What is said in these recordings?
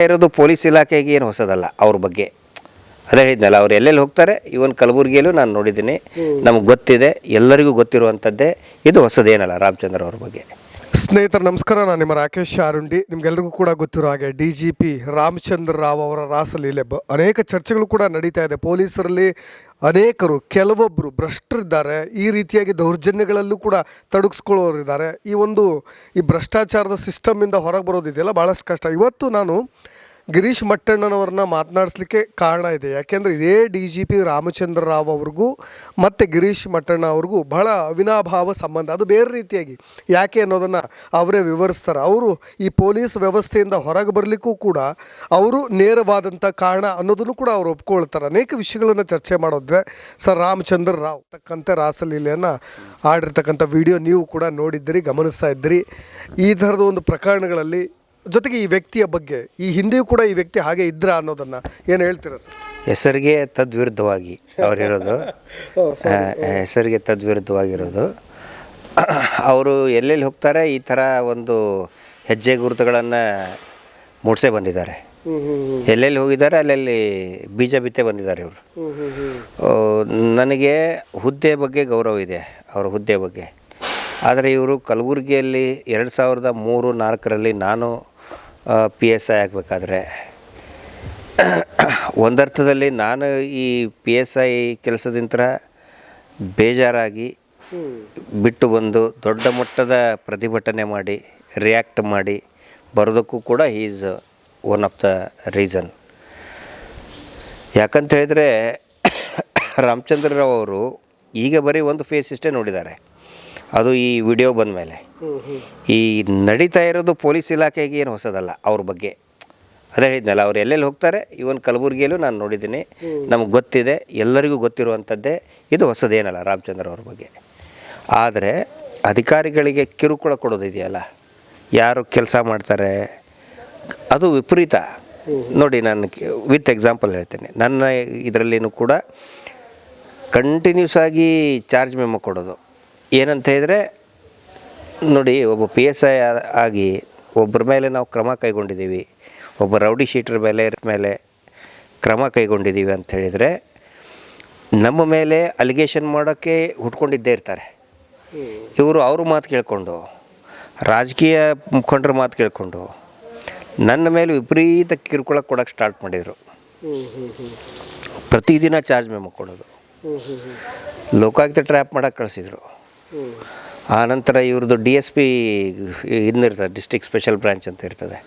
ಇರೋದು ಪೊಲೀಸ್ ಇಲಾಖೆಗೆ ಏನು ಹೊಸದಲ್ಲ ಅವ್ರ ಬಗ್ಗೆ. ಅದೇ ಹೇಳಿದ್ನಲ್ಲ, ಅವ್ರು ಎಲ್ಲೆಲ್ಲಿ ಹೋಗ್ತಾರೆ, ಇವನ್ ಕಲಬುರಗಿಯಲ್ಲೂ ನಾನು ನೋಡಿದ್ದೀನಿ, ನಮ್ಗೆ ಗೊತ್ತಿದೆ, ಎಲ್ಲರಿಗೂ ಗೊತ್ತಿರುವಂಥದ್ದೇ, ಇದು ಹೊಸದೇನಲ್ಲ ರಾಮಚಂದ್ರ ಅವ್ರ ಬಗ್ಗೆ. ಸ್ನೇಹಿತರು ನಮಸ್ಕಾರ, ನಾನು ನಿಮ್ಮ ರಾಕೇಶ್ ಆರುಂಡಿ. ನಿಮ್ಗೆಲ್ರಿಗೂ ಕೂಡ ಗೊತ್ತಿರೋ ಹಾಗೆ DGP ರಾಮಚಂದ್ರ ರಾವ್ ಅವರ ರಾಸಲೀಲೆ ಅನೇಕ ಚರ್ಚೆಗಳು ಕೂಡ ನಡೀತಾ ಇದೆ. ಪೊಲೀಸರಲ್ಲಿ ಅನೇಕರು, ಕೆಲವೊಬ್ಬರು ಭ್ರಷ್ಟರಿದ್ದಾರೆ, ಈ ರೀತಿಯಾಗಿ ದೌರ್ಜನ್ಯಗಳಲ್ಲೂ ಕೂಡ ತೊಡಗಿಸ್ಕೊಳ್ಳೋರಿದ್ದಾರೆ. ಈ ಭ್ರಷ್ಟಾಚಾರದ ಸಿಸ್ಟಮಿಂದ ಹೊರಗೆ ಬರೋದಿದೆಯಲ್ಲ ಭಾಳಷ್ಟು ಕಷ್ಟ. ಇವತ್ತು ನಾನು ಗಿರೀಶ್ ಮಟ್ಟಣ್ಣನವ್ರನ್ನ ಮಾತನಾಡಿಸ್ಲಿಕ್ಕೆ ಕಾರಣ ಇದೆ. ಯಾಕೆಂದರೆ ಇದೇ DGP ರಾಮಚಂದ್ರ ರಾವ್ ಅವ್ರಿಗೂ ಮತ್ತು ಗಿರೀಶ್ ಮಟ್ಟಣ್ಣ ಅವ್ರಿಗೂ ಬಹಳ ಅವಿನಾಭಾವ ಸಂಬಂಧ. ಅದು ಬೇರೆ ರೀತಿಯಾಗಿ ಯಾಕೆ ಅನ್ನೋದನ್ನು ಅವರೇ ವಿವರಿಸ್ತಾರೆ. ಅವರು ಈ ಪೊಲೀಸ್ ವ್ಯವಸ್ಥೆಯಿಂದ ಹೊರಗೆ ಬರಲಿಕ್ಕೂ ಕೂಡ ಅವರು ನೇರವಾದಂಥ ಕಾರಣ ಅನ್ನೋದನ್ನು ಕೂಡ ಅವರು ಒಪ್ಕೊಳ್ತಾರೆ. ಅನೇಕ ವಿಷಯಗಳನ್ನು ಚರ್ಚೆ ಮಾಡೋದಿದೆ. ಸರ್ ರಾಮಚಂದ್ರ ರಾವ್ ತಕ್ಕಂಥ ರಾಸಲೀಲೆಯನ್ನು ಆಡಿರ್ತಕ್ಕಂಥ ವಿಡಿಯೋ ನೀವು ಕೂಡ ನೋಡಿದ್ದೀರಿ, ಗಮನಿಸ್ತಾ ಇದ್ದೀರಿ. ಈ ಥರದ ಒಂದು ಪ್ರಕರಣಗಳಲ್ಲಿ ಜೊತೆಗೆ ಈ ವ್ಯಕ್ತಿಯ ಬಗ್ಗೆ ಈ ಹಿಂದೆಯೂ ಕೂಡ ಈ ವ್ಯಕ್ತಿ ಹಾಗೆ ಇದ್ರ ಅನ್ನೋದನ್ನು ಏನು ಹೇಳ್ತೀರಾ ಸರ್? ಹೆಸರಿಗೆ ತದ್ವಿರುದ್ಧವಾಗಿ ಅವರಿರೋದು, ಹೆಸರಿಗೆ ತದ್ವಿರುದ್ಧವಾಗಿರೋದು. ಅವರು ಎಲ್ಲೆಲ್ಲಿ ಹೋಗ್ತಾರೆ ಈ ಥರ ಒಂದು ಹೆಜ್ಜೆ ಗುರುತುಗಳನ್ನು ಮೂಡಿಸೇ ಬಂದಿದ್ದಾರೆ. ಎಲ್ಲೆಲ್ಲಿ ಹೋಗಿದ್ದಾರೆ ಅಲ್ಲೆಲ್ಲಿ ಬೀಜ ಬಿತ್ತೇ ಬಂದಿದ್ದಾರೆ ಇವರು. ನನಗೆ ಹುದ್ದೆ ಬಗ್ಗೆ ಗೌರವ ಇದೆ, ಅವರ ಹುದ್ದೆ ಬಗ್ಗೆ. ಆದರೆ ಇವರು ಕಲಬುರಗಿಯಲ್ಲಿ 2003-4ರಲ್ಲಿ ನಾನು PSI ಆಗಬೇಕಾದ್ರೆ ಒಂದರ್ಥದಲ್ಲಿ ನಾನು ಈ PSI ಕೆಲಸದಿಂದ ಬೇಜಾರಾಗಿ ಬಿಟ್ಟು ಬಂದು ದೊಡ್ಡ ಮಟ್ಟದ ಪ್ರತಿಭಟನೆ ಮಾಡಿ ರಿಯಾಕ್ಟ್ ಮಾಡಿ ಬರೋದಕ್ಕೂ ಕೂಡ he is one of the reason. ಯಾಕಂತ ಹೇಳಿದರೆ ರಾಮಚಂದ್ರ ರಾವ್ ಅವರು ಈಗ ಬರೀ ಒಂದು ಫೇಸ್ ಇಷ್ಟೇ ನೋಡಿದ್ದಾರೆ, ಅದು ಈ ವಿಡಿಯೋ ಬಂದ ಮೇಲೆ. ಈ ನಡೀತಾ ಇರೋದು ಪೊಲೀಸ್ ಇಲಾಖೆಗೆ ಏನು ಹೊಸದಲ್ಲ ಅವ್ರ ಬಗ್ಗೆ. ಅದೇ ಹೇಳಿದ್ನಲ್ಲ, ಅವ್ರು ಎಲ್ಲೆಲ್ಲಿ ಹೋಗ್ತಾರೆ, ಇವನ್ ಕಲಬುರಗಿಯಲ್ಲೂ ನಾನು ನೋಡಿದ್ದೀನಿ, ನಮ್ಗೆ ಗೊತ್ತಿದೆ, ಎಲ್ಲರಿಗೂ ಗೊತ್ತಿರುವಂಥದ್ದೇ, ಇದು ಹೊಸದೇನಲ್ಲ ರಾಮಚಂದ್ರ ಅವ್ರ ಬಗ್ಗೆ. ಆದರೆ ಅಧಿಕಾರಿಗಳಿಗೆ ಕಿರುಕುಳ ಕೊಡೋದಿದೆಯಲ್ಲ, ಯಾರು ಕೆಲಸ ಮಾಡ್ತಾರೆ, ಅದು ವಿಪರೀತ. ನೋಡಿ, ನಾನು ವಿತ್ ಎಕ್ಸಾಂಪಲ್ ಹೇಳ್ತೇನೆ. ನನ್ನ ಇದರಲ್ಲಿನೂ ಕೂಡ ಕಂಟಿನ್ಯೂಸ್ ಆಗಿ ಚಾರ್ಜ್ ಮೆಮೊ ಕೊಡೋದು. ಏನಂತ ಹೇಳಿದರೆ ನೋಡಿ, ಒಬ್ಬ PSI ಆಗಿ ಒಬ್ಬರ ಮೇಲೆ ನಾವು ಕ್ರಮ ಕೈಗೊಂಡಿದ್ದೀವಿ, ಒಬ್ಬ ರೌಡಿ ಶೀಟರ್ ಮೇಲೆ ಕ್ರಮ ಕೈಗೊಂಡಿದ್ದೀವಿ ಅಂತ ಹೇಳಿದರೆ ನಮ್ಮ ಮೇಲೆ ಅಲಿಗೇಷನ್ ಮಾಡೋಕ್ಕೆ ಹುಟ್ಕೊಂಡಿದ್ದೇ ಇರ್ತಾರೆ. ಇವರು ಅವ್ರ ಮಾತು ಕೇಳಿಕೊಂಡು, ರಾಜಕೀಯ ಮುಖಂಡರ ಮಾತು ಕೇಳಿಕೊಂಡು ನನ್ನ ಮೇಲೆ ವಿಪರೀತ ಕಿರುಕುಳ ಕೊಡೋಕ್ಕೆ ಸ್ಟಾರ್ಟ್ ಮಾಡಿದರು. ಪ್ರತಿದಿನ ಚಾರ್ಜ್ ಮೆಮೊ ಕೊಡೋದು, ಲೋಕಾಯುಕ್ತ ಟ್ರ್ಯಾಪ್ ಮಾಡೋಕ್ಕೆ ಕಳಿಸಿದರು. ಆನಂತರ ಇವ್ರದ್ದು DSP ಇನ್ನಿರ್ತದೆ, ಡಿಸ್ಟ್ರಿಕ್ಟ್ ಸ್ಪೆಷಲ್ ಬ್ರಾಂಚ್ ಅಂತ ಇರ್ತದೆ.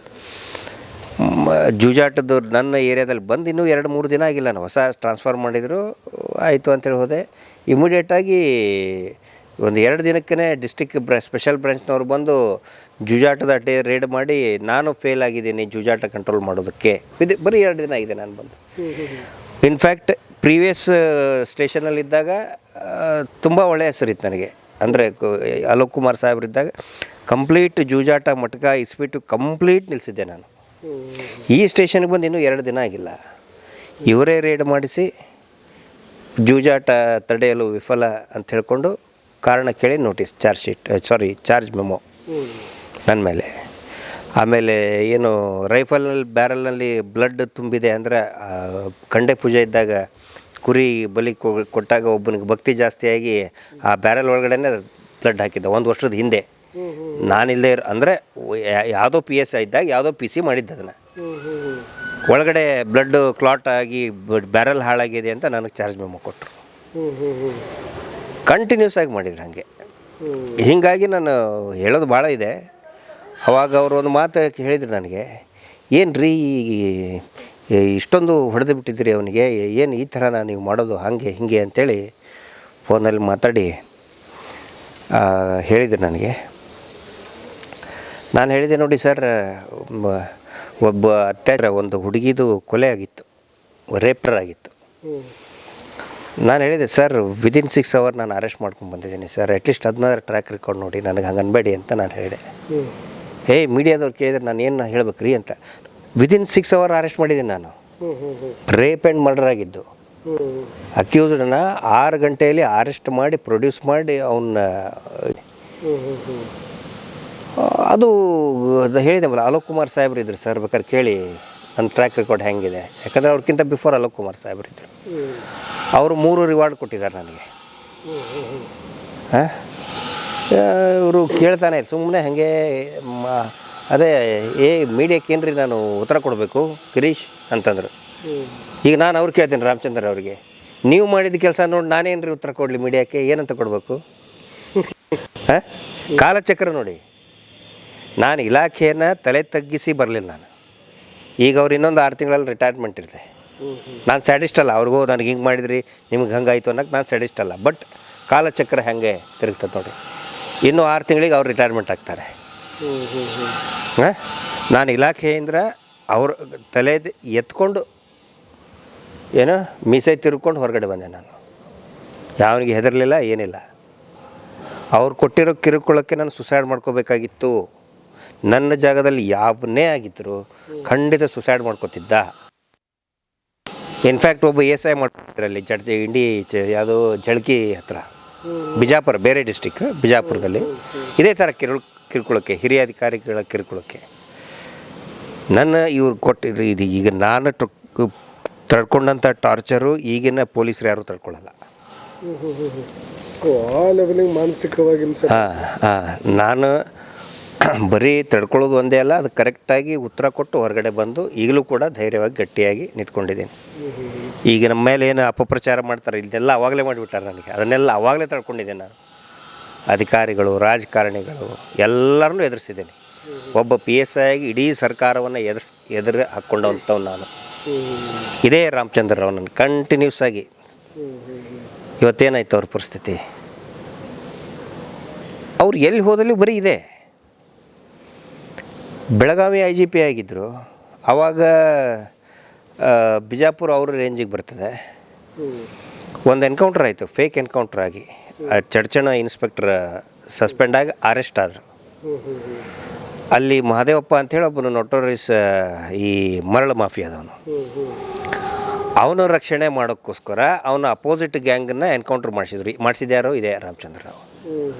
ಜೂಜಾಟದ್ದು ನನ್ನ ಏರಿಯಾದಲ್ಲಿ ಬಂದು ಇನ್ನೂ 2-3 ದಿನ ಆಗಿಲ್ಲ, ನಾನು ಹೊಸ ಟ್ರಾನ್ಸ್ಫರ್ ಮಾಡಿದರು, ಆಯಿತು ಅಂತೇಳಿ ಹೋದೆ. ಇಮಿಡಿಯೇಟಾಗಿ ಒಂದು 2 ದಿನಕ್ಕೇ ಡಿಸ್ಟ್ರಿಕ್ಟ್ ಸ್ಪೆಷಲ್ ಬ್ರಾಂಚ್ನವ್ರು ಬಂದು ಜೂಜಾಟದ ರೇಡ್ ಮಾಡಿ, ನಾನು ಫೇಲ್ ಆಗಿದ್ದೀನಿ ಜೂಜಾಟ ಕಂಟ್ರೋಲ್ ಮಾಡೋದಕ್ಕೆ. ಬರೀ 2 ದಿನ ಆಗಿದೆ ನಾನು ಬಂದು. ಇನ್ಫ್ಯಾಕ್ಟ್ ಪ್ರೀವಿಯಸ್ ಸ್ಟೇಷನಲ್ಲಿದ್ದಾಗ ತುಂಬ ಒಳ್ಳೆಯ ಹೆಸರಿತ್ತು ನನಗೆ. ಅಂದರೆ ಅಲೋಕ್ ಕುಮಾರ್ ಸಾಹೇಬ್ರಿದ್ದಾಗ ಕಂಪ್ಲೀಟ್ ಜೂಜಾಟ ಮಟ್ಕ ಇಸ್ಬಿಟ್ಟು ಕಂಪ್ಲೀಟ್ ನಿಲ್ಲಿಸಿದ್ದೆ ನಾನು. ಈ ಸ್ಟೇಷನ್ಗೆ ಬಂದು ಇನ್ನೂ 2 ದಿನ ಆಗಿಲ್ಲ, ಇವರೇ ರೇಡ್ ಮಾಡಿಸಿ ಜೂಜಾಟ ತಡೆಯಲು ವಿಫಲ ಅಂತ ಹೇಳ್ಕೊಂಡು ಕಾರಣ ಕೇಳಿ ನೋಟಿಸ್, ಚಾರ್ಜ್ ಮೆಮೊ ನನ್ನ ಮೇಲೆ. ಆಮೇಲೆ ಏನು ರೈಫಲ್ನಲ್ಲಿ ಬ್ಯಾರಲ್ನಲ್ಲಿ ಬ್ಲಡ್ ತುಂಬಿದೆ ಅಂದರೆ, ಕಂಡೆ ಪೂಜೆ ಇದ್ದಾಗ ಕುರಿ ಬಲಿ ಕೊಟ್ಟಾಗ ಒಬ್ಬನಿಗೆ ಭಕ್ತಿ ಜಾಸ್ತಿಯಾಗಿ ಆ ಬ್ಯಾರಲ್ ಒಳಗಡೆನೇ ಬ್ಲಡ್ ಹಾಕಿದ್ದ 1 ವರ್ಷದ ಹಿಂದೆ. ನಾನಿಲ್ಲದೆ ಅಂದರೆ ಯಾವುದೋ PSI ಇದ್ದಾಗ ಯಾವುದೋ PC ಮಾಡಿದ್ದೆ, ಅದನ್ನು ಒಳಗಡೆ ಬ್ಲಡ್ ಕ್ಲಾಟ್ ಆಗಿ ಬ್ಯಾರಲ್ ಹಾಳಾಗಿದೆ ಅಂತ ನನಗೆ ಚಾರ್ಜ್ ಮೆಮೊ ಕೊಟ್ಟರು. ಕಂಟಿನ್ಯೂಸ್ ಆಗಿ ಮಾಡಿದ್ರು ಹಾಗೆ. ಹೀಗಾಗಿ ನಾನು ಹೇಳೋದು ಭಾಳ ಇದೆ. ಅವಾಗ ಅವರು ಒಂದು ಮಾತು ಹೇಳಿದ್ರು ನನಗೆ, ಏನು ರೀ ಇಷ್ಟೊಂದು ಹೊಡೆದು ಬಿಟ್ಟಿದ್ದೀರಿ ಅವನಿಗೆ, ಏನು ಈ ಥರನ ನೀವು ಮಾಡೋದು, ಹಾಗೆ ಹೀಗೆ ಅಂಥೇಳಿ ಫೋನಲ್ಲಿ ಮಾತಾಡಿ ಹೇಳಿದ್ರು ನನಗೆ. ನಾನು ಹೇಳಿದೆ, ನೋಡಿ ಸರ್, ಒಬ್ಬ ಒಂದು ಹುಡುಗಿದು ಕೊಲೆ ಆಗಿತ್ತು, ರೇಪ್ಟರ್ ಆಗಿತ್ತು. ನಾನು ಹೇಳಿದೆ, ಸರ್ ವಿದಿನ್ 6 hours ನಾನು ಅರೆಸ್ಟ್ ಮಾಡ್ಕೊಂಡು ಬಂದಿದ್ದೀನಿ ಸರ್, ಅಟ್ಲೀಸ್ಟ್ ಅದನ್ನ ಟ್ರ್ಯಾಕ್ ರೆಕಾರ್ಡ್ ನೋಡಿ, ನನಗೆ ಹಂಗೆ ಅನ್ಬೇಡಿ ಅಂತ ನಾನು ಹೇಳಿದೆ. ಮೀಡಿಯಾದವ್ರು ಕೇಳಿದ್ರೆ ನಾನು ಏನು ಹೇಳ್ಬೇಕು ರೀ ಅಂತ. ವಿದಿನ್ 6 hours ಅರೆಸ್ಟ್ ಮಾಡಿದ್ದೀನಿ ನಾನು. ರೇಪ್ ಆ್ಯಂಡ್ ಮರ್ಡರ್ ಆಗಿದ್ದು. ಅಕ್ಯೂಸ್ಡನ್ನ 6 ಗಂಟೆಯಲ್ಲಿ ಅರೆಸ್ಟ್ ಮಾಡಿ ಪ್ರೊಡ್ಯೂಸ್ ಮಾಡಿ ಅವನ್ನ ಅದು ಹೇಳಿದೆವಲ್ಲ, ಅಲೋಕ್ ಕುಮಾರ್ ಸಾಹೇಬ್ರು ಇದ್ರು ಸರ್, ಬೇಕಾದ್ರೆ ಕೇಳಿ ನನ್ನ ಟ್ರ್ಯಾಕ್ ರೆಕಾರ್ಡ್ ಹೆಂಗಿದೆ. ಯಾಕಂದರೆ ಅವ್ರಿಗಿಂತ ಬಿಫೋರ್ ಅಲೋಕ್ ಕುಮಾರ್ ಸಾಹೇಬರಿದ್ದರು. ಅವರು 3 ರಿವಾರ್ಡ್ ಕೊಟ್ಟಿದ್ದಾರೆ ನನಗೆ. ಹಾಂ, ಇವರು ಕೇಳ್ತಾನೆ ಸುಮ್ಮನೆ ಹಾಗೆ ಅದೇ ಮೀಡಿಯಾಕ್ಕೆ ಏನು ರೀ ನಾನು ಉತ್ತರ ಕೊಡಬೇಕು ಗಿರೀಶ್ ಅಂತಂದರು. ಈಗ ನಾನು ಅವ್ರು ಕೇಳ್ತೀನಿ ರಾಮಚಂದ್ರ ಅವರಿಗೆ, ನೀವು ಮಾಡಿದ ಕೆಲಸ ನೋಡಿ ನಾನೇನು ರೀ ಉತ್ತರ ಕೊಡಲಿ ಮೀಡಿಯಾಕ್ಕೆ, ಏನಂತ ಕೊಡಬೇಕು? ಹಾಂ, ಕಾಲಚಕ್ರ ನೋಡಿ. ನಾನು ಇಲಾಖೆಯನ್ನು ತಲೆ ತಗ್ಗಿಸಿ ಬರಲಿಲ್ಲ ನಾನು. ಈಗ ಅವ್ರು ಇನ್ನೊಂದು 6 ತಿಂಗಳಲ್ಲಿ ರಿಟೈರ್ಮೆಂಟ್ ಇರುತ್ತೆ. ನಾನು ಸ್ಯಾಡಿಸ್ಟ್ ಅಲ್ಲ, ಅವ್ರಿಗೂ ನನಗೆ ಹಿಂಗೆ ಮಾಡಿದ್ರಿ ನಿಮ್ಗೆ ಹಂಗಾಯಿತು ಅನ್ನೋಕ್ಕೆ ನಾನು ಸ್ಯಾಡಿಸ್ಟ್ ಅಲ್ಲ. ಬಟ್ ಕಾಲಚಕ್ರ ಹೆಂಗೆ ತಿರುಗ್ತದೆ ನೋಡಿ. ಇನ್ನೂ 6 ತಿಂಗಳಿಗೆ ಅವ್ರು ರಿಟೈರ್ಮೆಂಟ್ ಆಗ್ತಾರೆ. ಹಾಂ, ನಾನು ಇಲಾಖೆಯಿಂದ ಅವ್ರ ತಲೆ ಎತ್ಕೊಂಡು ಏನೋ ಮೀಸೆ ತಿರ್ಕೊಂಡು ಹೊರಗಡೆ ಬಂದೆ. ನಾನು ಯಾವನಿಗೆ ಹೆದರಲಿಲ್ಲ, ಏನಿಲ್ಲ. ಅವ್ರು ಕೊಟ್ಟಿರೋ ಕಿರುಕುಳಕ್ಕೆ ನಾನು ಸುಸೈಡ್ ಮಾಡ್ಕೋಬೇಕಾಗಿತ್ತು. ನನ್ನ ಜಾಗದಲ್ಲಿ ಯಾವನ್ನೇ ಆಗಿದ್ದರು ಖಂಡಿತ ಸುಸೈಡ್ ಮಾಡ್ಕೋತಿದ್ದ. ಇನ್ಫ್ಯಾಕ್ಟ್ ಒಬ್ಬ SI ಮಾಡ್ತಿದ್ರಲ್ಲಿ ಯಾವುದೋ ಜಳ್ಕಿ ಹತ್ರ, ಬಿಜಾಪುರ, ಬೇರೆ ಡಿಸ್ಟಿಕ್ ಬಿಜಾಪುರದಲ್ಲಿ ಇದೇ ಥರ ಕಿರುಕುಳಕ್ಕೆ, ಹಿರಿಯ ಅಧಿಕಾರಿಗಳ ಕಿರುಕುಳಕ್ಕೆ ನನ್ನ ಇವ್ರು ಕೊಟ್ಟಿದ್ದು. ಇದು ಈಗ ನಾನು ತಡ್ಕೊಂಡಂಥ ಟಾರ್ಚರು ಈಗಿನ ಪೊಲೀಸರು ಯಾರೂ ತಡ್ಕೊಳ್ಳಲ್ಲ. ಮಾನಸಿಕವಾಗಿ ನಾನು ಬರೀ ತಡ್ಕೊಳ್ಳೋದು ಒಂದೇ ಅಲ್ಲ, ಅದು ಕರೆಕ್ಟಾಗಿ ಉತ್ತರ ಕೊಟ್ಟು ಹೊರಗಡೆ ಬಂದು ಈಗಲೂ ಕೂಡ ಧೈರ್ಯವಾಗಿ ಗಟ್ಟಿಯಾಗಿ ನಿಂತ್ಕೊಂಡಿದ್ದೀನಿ. ಈಗ ನಮ್ಮ ಮೇಲೆ ಏನು ಅಪಪ್ರಚಾರ ಮಾಡ್ತಾರೆ ಇದೆಲ್ಲ ಅವಾಗಲೇ ಮಾಡಿಬಿಟ್ಟಾರೆ ನನಗೆ. ಅದನ್ನೆಲ್ಲ ಅವಾಗಲೇ ತಡ್ಕೊಂಡಿದ್ದೇನೆ ನಾನು. ಅಧಿಕಾರಿಗಳು, ರಾಜಕಾರಣಿಗಳು ಎಲ್ಲರನ್ನೂ ಎದುರಿಸಿದ್ದೀನಿ. ಒಬ್ಬ PSI ಆಗಿ ಇಡೀ ಸರ್ಕಾರವನ್ನು ಎದುರು ಹಾಕ್ಕೊಂಡಂಥವ್ನು ನಾನು. ಇದೇ ರಾಮಚಂದ್ರ ರಾವ್ ನನ್ನ ಕಂಟಿನ್ಯೂಸ್ ಆಗಿ. ಇವತ್ತೇನಾಯ್ತು ಅವ್ರ ಪರಿಸ್ಥಿತಿ? ಅವ್ರು ಎಲ್ಲಿ ಹೋದಲ್ಲಿ ಬರೀ ಇದೆ. ಬೆಳಗಾವಿ IGP ಆಗಿದ್ದರು, ಆವಾಗ ಬಿಜಾಪುರ ಅವ್ರ ರೇಂಜಿಗೆ ಬರ್ತದೆ. ಒಂದು ಎನ್ಕೌಂಟ್ರ್ ಆಯಿತು, ಫೇಕ್ ಎನ್ಕೌಂಟ್ರ್ ಆಗಿ. ಚಡ್ಚಣ ಇನ್ಸ್ಪೆಕ್ಟರ್ ಸಸ್ಪೆಂಡ್ ಆಗಿ ಅರೆಸ್ಟ್ ಆದರು. ಅಲ್ಲಿ ಮಹದೇವಪ್ಪ ಅಂಥೇಳಿ ಒಬ್ಬನು ನೊಟೋರಿಯಸ್ ಈ ಮರಳು ಮಾಫಿಯಾದವನು. ಅವನ ರಕ್ಷಣೆ ಮಾಡೋಕ್ಕೋಸ್ಕರ ಅವನ ಅಪೋಸಿಟ್ ಗ್ಯಾಂಗನ್ನು ಎನ್ಕೌಂಟ್ರ್ ಮಾಡಿಸಿದ್ಯಾರೋ ಇದೇ ರಾಮಚಂದ್ರ ರಾವ್.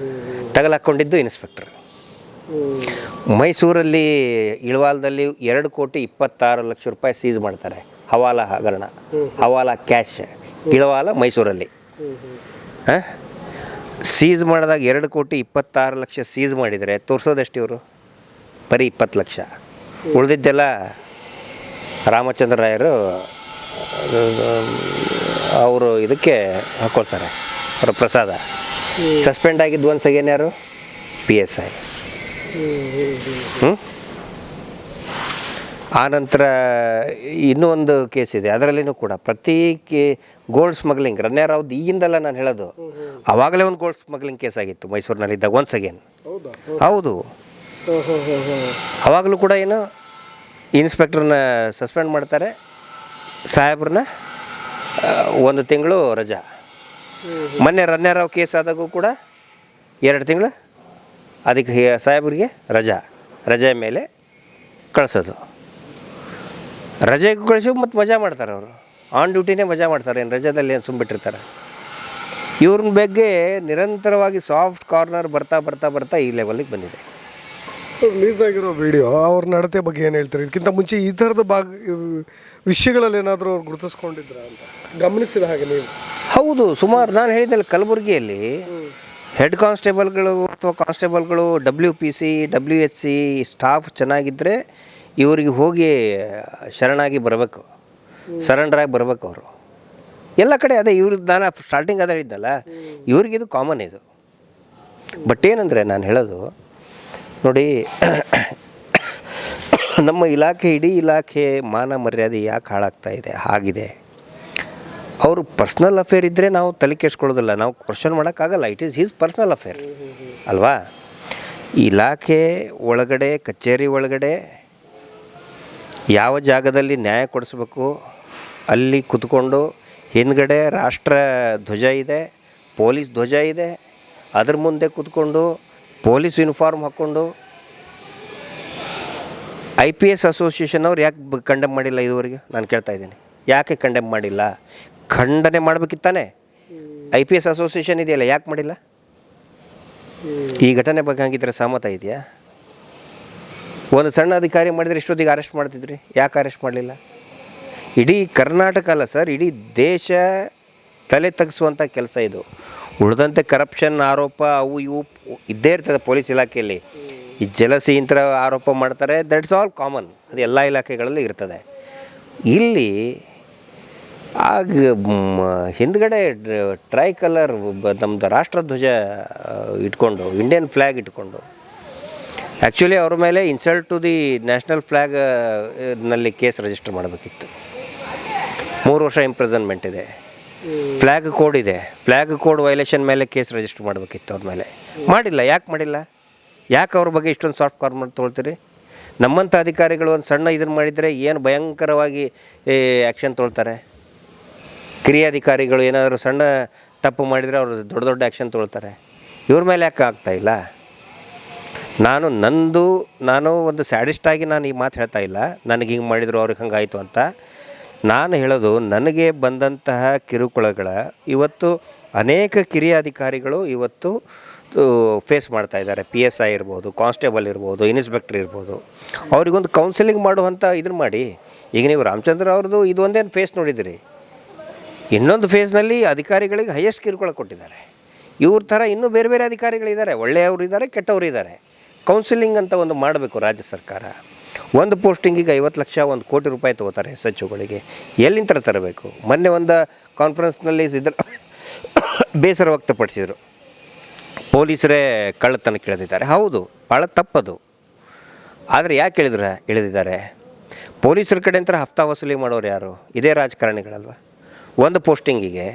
ತಗಲಾಕೊಂಡಿದ್ದು ಇನ್ಸ್ಪೆಕ್ಟರ್. ಮೈಸೂರಲ್ಲಿ ಇಳವಾಲದಲ್ಲಿ 2,26,00,000 ರೂಪಾಯಿ ಸೀಸ್ ಮಾಡ್ತಾರೆ. ಹವಾಲಾ ಹಗರಣ, ಹವಾಲಾ ಕ್ಯಾಶ್, ಇಳವಾಲ ಮೈಸೂರಲ್ಲಿ. ಹಾಂ, ಸೀಸ್ ಮಾಡಿದಾಗ 2,26,00,000 ಸೀಸ್ ಮಾಡಿದರೆ ತೋರಿಸೋದಷ್ಟು ಇವರು ಬರೀ 20 ಲಕ್ಷ. ಉಳಿದಿದ್ದೆಲ್ಲ ರಾಮಚಂದ್ರ ರಾಯರು ಅವರು ಇದಕ್ಕೆ ಹಾಕ್ಕೊಳ್ತಾರೆ, ಅವರ ಪ್ರಸಾದ. ಸಸ್ಪೆಂಡ್ ಆಗಿದ್ದು ಒಂದು ಸೆಕೆಂಡ್ ಯಾರು? PSI. ಆನಂತರ ಇನ್ನೂ ಒಂದು ಕೇಸ್ ಇದೆ, ಅದರಲ್ಲಿನೂ ಕೂಡ ಪ್ರತಿ ಗೋಲ್ಡ್ ಸ್ಮಗ್ಲಿಂಗ್. ರನ್ಯಾರಾವ್ದು ಈಗಿಂದಲ್ಲ ನಾನು ಹೇಳೋದು, ಆವಾಗಲೇ ಒಂದು ಗೋಲ್ಡ್ ಸ್ಮಗ್ಲಿಂಗ್ ಕೇಸ್ ಆಗಿತ್ತು ಮೈಸೂರಿನಲ್ಲಿದ್ದಾಗ ಒನ್ಸ್ ಅಗೇನ್. ಹೌದು, ಆವಾಗಲೂ ಕೂಡ ಏನು ಇನ್ಸ್ಪೆಕ್ಟ್ರನ್ನ ಸಸ್ಪೆಂಡ್ ಮಾಡ್ತಾರೆ, ಸಾಹೇಬ್ರನ್ನ 1 ತಿಂಗಳು ರಜಾ. ಮೊನ್ನೆ ರನ್ಯಾರಾವ್ ಕೇಸ್ ಆದಾಗೂ ಕೂಡ 2 ತಿಂಗಳು ಅದಕ್ಕೆ ಸಾಹೇಬ್ರಿಗೆ ರಜೆ ಮೇಲೆ ಕಳಿಸೋದು. ರಜೆಗೂ ಕಳಿಸಿ ಮತ್ತು ಮಜಾ ಮಾಡ್ತಾರೆ ಅವರು. ಆನ್ ಡ್ಯೂಟಿನೇ ಮಜಾ ಮಾಡ್ತಾರೆ, ಏನು ರಜಾದಲ್ಲಿ ಏನು ಸುಮ್ಬಿಟ್ಟಿರ್ತಾರೆ. ಇವ್ರನ್ನ ಬಗ್ಗೆ ನಿರಂತರವಾಗಿ ಸಾಫ್ಟ್ ಕಾರ್ನರ್ ಬರ್ತಾ ಈ ಲೆವೆಲಿಗೆ ಬಂದಿದೆ. ರಿಲೀಸ್ ಆಗಿರೋ ವಿಡಿಯೋ ಅವ್ರ ನಡತೆ ಬಗ್ಗೆ ಏನು ಹೇಳ್ತಾರೆ? ಇದಕ್ಕಿಂತ ಮುಂಚೆ ಈ ಥರದ ವಿಷಯಗಳಲ್ಲಿ ಏನಾದರೂ ಅವ್ರು ಗುರುತಿಸ್ಕೊಂಡಿದ್ರ ಅಂತ ಗಮನಿಸಿದ ಹಾಗೆ ನೀವು? ಹೌದು, ಸುಮಾರು. ನಾನು ಹೇಳಿದ್ದಲ್ಲ, ಕಲಬುರಗಿಯಲ್ಲಿ ಹೆಡ್ ಕಾನ್ಸ್ಟೇಬಲ್ಗಳು ಅಥವಾ ಕಾನ್ಸ್ಟೇಬಲ್ಗಳು WPC WHC ಸ್ಟಾಫ್ ಚೆನ್ನಾಗಿದ್ದರೆ ಇವರಿಗೆ ಹೋಗಿ ಶರಣಾಗಿ ಬರಬೇಕು, ಸರೆಂಡರಾಗಿ ಬರಬೇಕು ಅವರು. ಎಲ್ಲ ಕಡೆ ಅದೇ ಇವ್ರದ್ದು. ನಾನು ಸ್ಟಾರ್ಟಿಂಗ್ ಅದೇ ಹೇಳಿದ್ದಲ್ಲ, ಇವ್ರಿಗಿದು ಕಾಮನ್ ಇದು. ಬಟ್ ಏನಂದರೆ ನಾನು ಹೇಳೋದು ನೋಡಿ, ನಮ್ಮ ಇಲಾಖೆ, ಇಡೀ ಇಲಾಖೆ ಮಾನ ಮರ್ಯಾದೆ ಯಾಕೆ ಹಾಳಾಗ್ತಾ ಇದೆ ಆಗಿದೆ? ಅವರು ಪರ್ಸ್ನಲ್ ಅಫೇರ್ ಇದ್ದರೆ ನಾವು ತಲೆ ಕೆಡಿಸ್ಕೊಳ್ಳೋದಿಲ್ಲ, ನಾವು ಕ್ವಶನ್ ಮಾಡೋಕ್ಕಾಗಲ್ಲ. It is his personal affair ಅಲ್ವಾ? ಇಲಾಖೆ ಒಳಗಡೆ, ಕಚೇರಿ ಒಳಗಡೆ ಯಾವ ಜಾಗದಲ್ಲಿ ನ್ಯಾಯ ಕೊಡಿಸ್ಬೇಕು ಅಲ್ಲಿ ಕುತ್ಕೊಂಡು, ಹಿಂದ್ಗಡೆ ರಾಷ್ಟ್ರ ಧ್ವಜ ಇದೆ, ಪೊಲೀಸ್ ಧ್ವಜ ಇದೆ, ಅದ್ರ ಮುಂದೆ ಕೂತ್ಕೊಂಡು ಪೊಲೀಸ್ ಯೂನಿಫಾರ್ಮ್ ಹಾಕ್ಕೊಂಡು IPS ಅಸೋಸಿಯೇಷನ್ ಅವ್ರು ಯಾಕೆ ಕಂಡೆಮ್ ಮಾಡಿಲ್ಲ ಇದುವರೆಗೆ? ನಾನು ಕೇಳ್ತಾ ಇದ್ದೀನಿ, ಯಾಕೆ ಕಂಡೆಮ್ ಮಾಡಿಲ್ಲ? ಖಂಡನೆ ಮಾಡಬೇಕಿತ್ತಾನೆ. IPS ಅಸೋಸಿಯೇಷನ್ ಇದೆಯಲ್ಲ, ಯಾಕೆ ಮಾಡಿಲ್ಲ? ಈ ಘಟನೆ ಬಗ್ಗೆ ಹಂಗಿದ್ರೆ ಸಹಮತ ಇದೆಯಾ? ಒಂದು ಸಣ್ಣ ಅಧಿಕಾರಿ ಮಾಡಿದರೆ ಇಷ್ಟೊತ್ತಿಗೆ ಅರೆಸ್ಟ್ ಮಾಡ್ತಿದ್ರಿ, ಯಾಕೆ ಅರೆಸ್ಟ್ ಮಾಡಲಿಲ್ಲ? ಇಡೀ ಕರ್ನಾಟಕ ಅಲ್ಲ ಸರ್, ಇಡೀ ದೇಶ ತಲೆ ತಗ್ಗಿಸುವಂಥ ಕೆಲಸ ಇದು. ಉಳಿದಂತೆ ಕರಪ್ಷನ್ ಆರೋಪ ಅವು ಇವು ಇದ್ದೇ ಇರ್ತದೆ ಪೊಲೀಸ್ ಇಲಾಖೆಯಲ್ಲಿ. ಈ ಜಲಸಿ ಇಂಥ ಆರೋಪ ಮಾಡ್ತಾರೆ, ದಟ್ಸ್ ಆಲ್ ಕಾಮನ್, ಅದು ಎಲ್ಲ ಇಲಾಖೆಗಳಲ್ಲಿ ಇರ್ತದೆ. ಇಲ್ಲಿ ಆಗ ಹಿಂದ್ಗಡೆ ಟ್ರೈ ಕಲರ್ ನಮ್ಮದು ರಾಷ್ಟ್ರಧ್ವಜ ಇಟ್ಕೊಂಡು, ಇಂಡಿಯನ್ ಫ್ಲ್ಯಾಗ್ ಇಟ್ಕೊಂಡು, ಆ್ಯಕ್ಚುಲಿ ಅವ್ರ ಮೇಲೆ insult to the national flag ನಲ್ಲಿ ಕೇಸ್ ರಿಜಿಸ್ಟರ್ ಮಾಡಬೇಕಿತ್ತು. 3 ವರ್ಷ ಇಂಪ್ರಿಸನ್ಮೆಂಟ್ ಇದೆ, ಫ್ಲ್ಯಾಗ್ ಕೋಡ್ ಇದೆ, ಫ್ಲ್ಯಾಗ್ ಕೋಡ್ ವೈಲೇಷನ್ ಮೇಲೆ ಕೇಸ್ ರಿಜಿಸ್ಟರ್ ಮಾಡಬೇಕಿತ್ತು ಅವ್ರ ಮೇಲೆ. ಮಾಡಿಲ್ಲ. ಯಾಕೆ ಮಾಡಿಲ್ಲ? ಯಾಕೆ ಅವ್ರ ಬಗ್ಗೆ ಇಷ್ಟೊಂದು ಸಾಫ್ಟ್ ಕಾರ್ನರ್ ತೊಗೊಳ್ತೀರಿ? ನಮ್ಮಂಥ ಅಧಿಕಾರಿಗಳು ಒಂದು ಸಣ್ಣ ಇದನ್ನು ಮಾಡಿದರೆ ಏನು ಭಯಂಕರವಾಗಿ ಆ್ಯಕ್ಷನ್ ತೊಗೊಳ್ತಾರೆ. ಕಿರಿಯ ಅಧಿಕಾರಿಗಳು ಏನಾದರೂ ಸಣ್ಣ ತಪ್ಪು ಮಾಡಿದರೆ ಅವರು ದೊಡ್ಡ ದೊಡ್ಡ ಆ್ಯಕ್ಷನ್ ತೊಗೊಳ್ತಾರೆ. ಇವ್ರ ಮೇಲೆ ಯಾಕೆ ಆಗ್ತಾಯಿಲ್ಲ? ನಾನು ಒಂದು ಸ್ಯಾಡಿಸ್ಟಾಗಿ ನಾನು ಈ ಮಾತು ಹೇಳ್ತಾ ಇಲ್ಲ, ನನಗೆ ಹಿಂಗೆ ಮಾಡಿದರು ಅವ್ರಿಗೆ ಹಂಗಾಯಿತು ಅಂತ. ನಾನು ಹೇಳೋದು, ನನಗೆ ಬಂದಂತಹ ಕಿರುಕುಳಗಳ ಇವತ್ತು ಅನೇಕ ಕಿರಿಯ ಅಧಿಕಾರಿಗಳು ಇವತ್ತು ಫೇಸ್ ಮಾಡ್ತಾ ಇದ್ದಾರೆ. PSI ಇರ್ಬೋದು, ಕಾನ್ಸ್ಟೇಬಲ್ ಇರ್ಬೋದು, ಇನ್ಸ್ಪೆಕ್ಟರ್ ಇರ್ಬೋದು. ಅವ್ರಿಗೊಂದು ಕೌನ್ಸಿಲಿಂಗ್ ಮಾಡುವಂಥ ಇದನ್ನು ಮಾಡಿ. ಈಗ ನೀವು ರಾಮಚಂದ್ರ ಅವ್ರದ್ದು ಇದು ಒಂದೇನು ಫೇಸ್ ನೋಡಿದಿರಿ, ಇನ್ನೊಂದು ಫೇಸ್ನಲ್ಲಿ ಅಧಿಕಾರಿಗಳಿಗೆ ಹೈಯೆಸ್ಟ್ ಕಿರುಕುಳ ಕೊಟ್ಟಿದ್ದಾರೆ. ಇವ್ರ ಥರ ಇನ್ನೂ ಬೇರೆ ಬೇರೆ ಅಧಿಕಾರಿಗಳಿದ್ದಾರೆ, ಒಳ್ಳೆಯವರು ಇದ್ದಾರೆ, ಕೆಟ್ಟವರು ಇದ್ದಾರೆ. ಕೌನ್ಸಿಲಿಂಗ್ ಅಂತ ಒಂದು ಮಾಡಬೇಕು ರಾಜ್ಯ ಸರ್ಕಾರ. ಒಂದು ಪೋಸ್ಟಿಂಗಿಗೆ 50 ಲಕ್ಷ, 1 ಕೋಟಿ ರೂಪಾಯಿ ತೊಗೋತಾರೆ SHOಗಳಿಗೆ. ಎಲ್ಲಿಂದ ತರಬೇಕು? ಮೊನ್ನೆ ಒಂದು ಕಾನ್ಫರೆನ್ಸ್ನಲ್ಲಿ ಬೇಸರ ವ್ಯಕ್ತಪಡಿಸಿದರು, ಪೊಲೀಸರೇ ಕಳ್ಳತನ ಕೇಳಿದ್ದಾರೆ. ಹೌದು, ಭಾಳ ತಪ್ಪದು. ಆದರೆ ಯಾಕೆ ಇಳಿದಿದ್ದಾರೆ? ಪೊಲೀಸರ ಕಡೆ ಅಂತ ಹಫ್ತಾ ವಸೂಲಿ ಮಾಡೋರು ಯಾರು? ಇದೇ ರಾಜಕಾರಣಿಗಳಲ್ವ. ಒಂದು ಪೋಸ್ಟಿಂಗಿಗೆ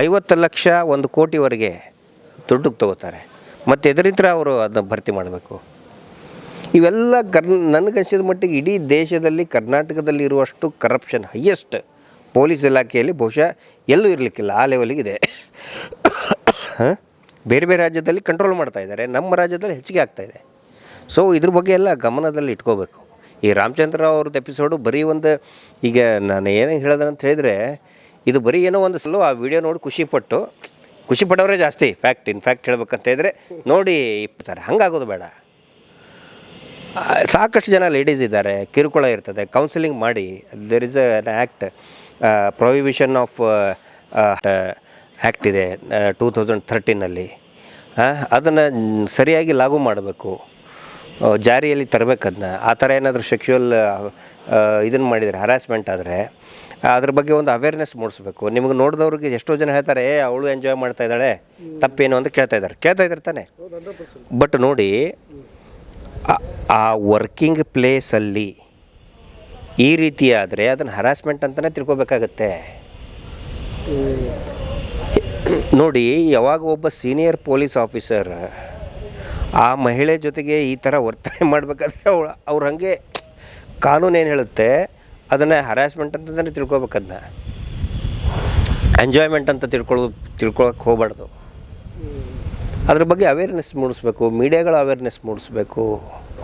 50 ಲಕ್ಷ, 1 ಕೋಟಿವರೆಗೆ ದುಡ್ಡು ತೊಗೋತಾರೆ. ಮತ್ತು ಎದರಿಂದ ಅವರು ಅದನ್ನ ಭರ್ತಿ ಮಾಡಬೇಕು? ಇವೆಲ್ಲ ನನಗನ್ಸಿದ ಮಟ್ಟಿಗೆ ಇಡೀ ದೇಶದಲ್ಲಿ, ಕರ್ನಾಟಕದಲ್ಲಿ ಇರುವಷ್ಟು ಕರಪ್ಷನ್ ಹೈಯೆಸ್ಟ್ ಪೊಲೀಸ್ ಇಲಾಖೆಯಲ್ಲಿ ಬಹುಶಃ ಎಲ್ಲೂ ಇರಲಿಕ್ಕಿಲ್ಲ. ಆ ಲೆವೆಲಿಗಿದೆ. ಬೇರೆ ಬೇರೆ ರಾಜ್ಯದಲ್ಲಿ ಕಂಟ್ರೋಲ್ ಮಾಡ್ತಾ ಇದ್ದಾರೆ, ನಮ್ಮ ರಾಜ್ಯದಲ್ಲಿ ಹೆಚ್ಚಿಗೆ ಆಗ್ತಾಯಿದೆ. ಸೊ ಇದ್ರ ಬಗ್ಗೆ ಎಲ್ಲ ಗಮನದಲ್ಲಿ ಇಟ್ಕೋಬೇಕು. ಈ ರಾಮಚಂದ್ರ ಅವ್ರದ್ದು ಎಪಿಸೋಡು ಬರೀ ಒಂದು, ಈಗ ನಾನು ಏನೇ ಹೇಳೋದು ಅಂತ ಹೇಳಿದರೆ, ಇದು ಬರೀ ಏನೋ ಒಂದು ಸಲ ಆ ವಿಡಿಯೋ ನೋಡಿ ಖುಷಿ ಪಡೋರೇ ಜಾಸ್ತಿ. ಇನ್ಫ್ಯಾಕ್ಟ್ ಹೇಳ್ಬೇಕಂತ ಇದ್ದರೆ ನೋಡಿ ಇಪ್ಪತ್ತಾರೆ. ಹಂಗಾಗೋದು ಬೇಡ. ಸಾಕಷ್ಟು ಜನ ಲೇಡೀಸ್ ಇದ್ದಾರೆ, ಕಿರುಕುಳ ಇರ್ತದೆ, ಕೌನ್ಸಿಲಿಂಗ್ ಮಾಡಿ. There is an act, prohibition of act ಇದೆ 2013ನಲ್ಲಿ. ಅದನ್ನು ಸರಿಯಾಗಿ ಲಾಗು ಮಾಡಬೇಕು, ಜಾರಿಯಲ್ಲಿ ತರಬೇಕು ಅದನ್ನ. ಆ ಥರ ಏನಾದರೂ ಸೆಕ್ಷುವಲ್ ಇದನ್ನು ಮಾಡಿದರೆ, ಹರಾಸ್ಮೆಂಟ್ ಆದರೆ ಅದ್ರ ಬಗ್ಗೆ ಒಂದು ಅವೇರ್ನೆಸ್ ಮೂಡಿಸ್ಬೇಕು. ನಿಮಗೆ ನೋಡಿದವ್ರಿಗೆ ಎಷ್ಟೋ ಜನ ಹೇಳ್ತಾರೆ, ಅವಳು ಎಂಜಾಯ್ ಮಾಡ್ತಾ ಇದ್ದಾಳೆ, ತಪ್ಪೇನು ಅಂತ ಕೇಳ್ತಾ ಇದ್ದಾರೆ ತಾನೆ. ಬಟ್ ನೋಡಿ, ಆ ವರ್ಕಿಂಗ್ ಪ್ಲೇಸಲ್ಲಿ ಈ ರೀತಿ ಆದರೆ ಅದನ್ನು ಹರಾಸ್ಮೆಂಟ್ ಅಂತಲೇ ತಿಳ್ಕೊಬೇಕಾಗತ್ತೆ. ನೋಡಿ, ಯಾವಾಗ ಒಬ್ಬ ಸೀನಿಯರ್ ಪೊಲೀಸ್ ಆಫೀಸರ್ ಆ ಮಹಿಳೆ ಜೊತೆಗೆ ಈ ಥರ ವರ್ತನೆ ಮಾಡಬೇಕಾದ್ರೆ ಅವ್ರು ಹಾಗೆ ಕಾನೂನು ಏನು ಹೇಳುತ್ತೆ ಅದನ್ನು ಹರಾಸ್ಮೆಂಟ್ ಅಂತಲೇ ತಿಳ್ಕೊಬೇಕದನ್ನ. ಎಂಜಾಯ್ಮೆಂಟ್ ಅಂತ ತಿಳ್ಕೊಳಕ್ಕೆ ಹೋಗಬಾರ್ದು. ಅದ್ರ ಬಗ್ಗೆ ಅವೇರ್ನೆಸ್ ಮೂಡಿಸ್ಬೇಕು, ಮೀಡಿಯಾಗಳ ಅವೇರ್ನೆಸ್ ಮೂಡಿಸ್ಬೇಕು